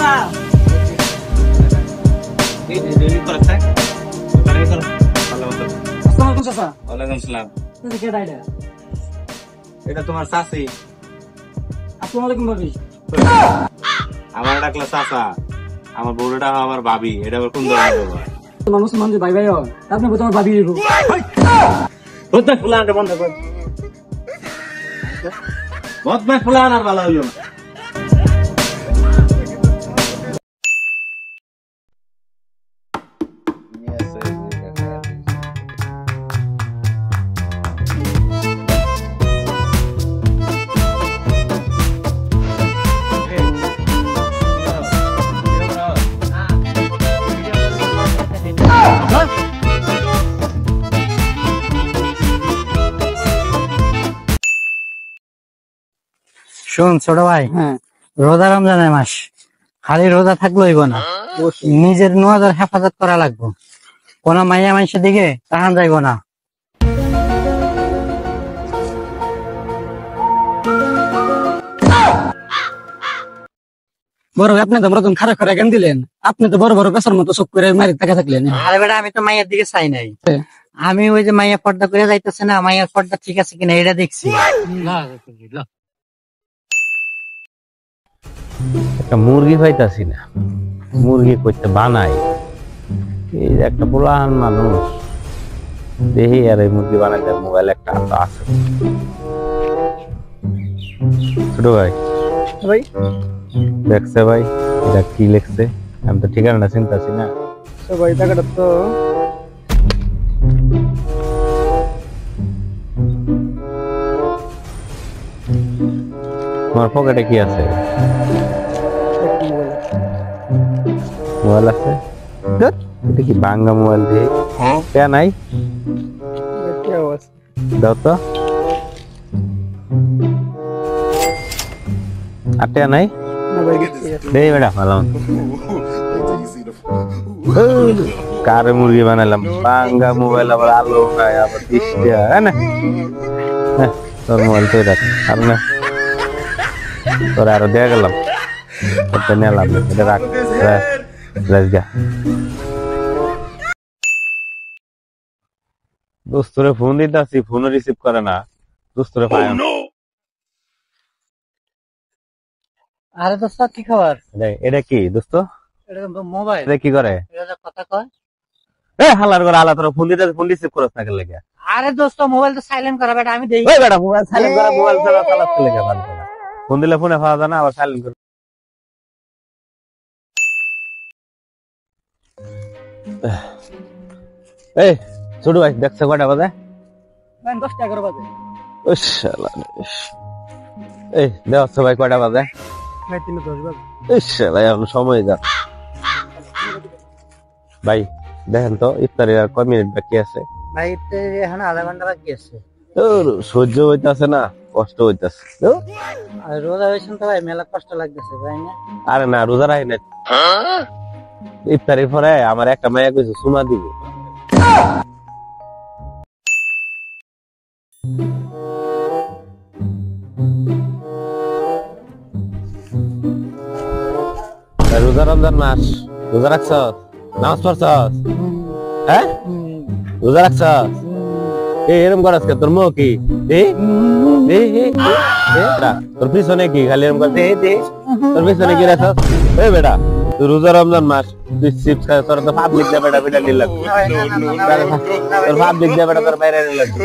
চাচা এই ডেলি করতে করে কর ভালো মতো। আসসালামু আলাইকুম চাচা। ওয়ালাইকুম আসসালাম। তুমি কে দাইডা? এটা তোমার চাচি। আসসালামু আলাইকুম ভাবি। আমার ডাকলা চাচা, আমার বউটা আমার ভাবি। এটা আবার কোন ধরনের ব্যাপার? তোমার মুসলমান যে ভাই ভাই হয় আপনি তোমার ভাবি হইব। বদমাশ ফুলানটা বন্ধ কর। বদমাশ ফুলান আর ভালো হইলো না। শোন ছোট ভাই, হ্যাঁ রোজা রমজানের মাস, খালি রোজা থাকলে হইব না, নিজের নজর হেফাজত করা লাগবো। কোন মাইয়া মানুষের দিকে তাহান যাইব না। বড় ভাই, আপনি তো বড় খারাপ করে জ্ঞান দিলেন। আপনি তো বড় বড় পেশার মতো চোখ করে মারি টাকা থাকলেন। আরে বেটা, আমি তো মাইয়ার দিকে চাই নাই, আমি ওই যে মাইয়া পর্দা করে যাইতেছে না, মাইয়ার পর্দা ঠিক আছে কিনা এটা দেখছি। একটা মুরগি পাইতাছি না, মুরগি করতে বানাই। এই যে একটা পোলাহান মানুষ দেখি আর এই মুরগি বানাইতে মোবাইল একটা আছে। ছোট ভাই ভাই দেখছে ভাই এটা কি লিখছে? আমি তো ঠিকানাটা চিন্তাছি না। ভাই টাকাটা তো তোমার পকেটে কি আছে? মোবাইল আছে? ধুর, এটা কি ভাঙ্গা মোবাইল দিয়ে পেয়া নাই? দাও তো। আর টেয়া নাই? দেই বেটা ভালো মতো। কারে মুরগি বানাইলাম, ভাঙ্গা মোবাইল, আবার আলো নাই, আবার 30 টাকা না। তোর মোবাইল তো রাখ, আর না তোর আরো দিয়ে গেলাম, তোরটা নিলাম, এটা রাখ। দোস্তরে ফোন দিতেছি, ফোনও রিসিভ করে না, দোস্তরে পায় না। আরে দোস্ত কি খবর? এটা কি দোস্ত? এটা তো মোবাইল, এটা কি করে? এটা কথা কয়। এ হালার করে আলা, তোর ফোন দিতেছি, ফোন রিসিভ করছ না কেন লেগে? আরে দোস্ত মোবাইল তো সাইলেন্ট করা বেটা, আমি দেখি। ওই বেটা মোবাইল সাইলেন্ট করা, মোবাইল চালাতে লেগে ভালো করে। ফোন দিলে ফোনে পাওয়া যায় না, আবার সাইলেন্ট করে। এই ছোট ভাই দেখছে কয়টা বাজে? 10 টাকা বাজে। ওই শালা, এই দেখছ ভাই কয়টা বাজে? ভাই 3:10 বাজে। এই শালা এখন সময় যা। ভাই দেখেন তো ইফতারের আর কয় মিনিট বাকি আছে? ভাই এখন আধা ঘন্টা বাকি আছে। সহ্য হইতাছে না, কষ্ট হইতাছে। আর রোজা হয়েছেন তো ভাই, মেলা কষ্ট লাগতেছে ভাই না? আরে না, রোজা রাখি না। ইফতারের পরে আমার একটা মাইয়া কইছে সুমা দিব। রোজা রমজান মাস, রোজা রাখছ? নামাজ পড়ছ? হ্যাঁ রোজা রাখছ? এরম করাস কে? তোর মুখ কি? তোর পিছনে কি খালি এরম কর? তোর পিছনে কি রাখছ? এই বেটা তুই রোজা রমজান মাস, তুই চিপস খাস, তোর তো পাবলিক দে বেটা, বেটা নিল লাগবে। তোর পাবলিক দে বেটা, তোর বাইরে নিল লাগবে।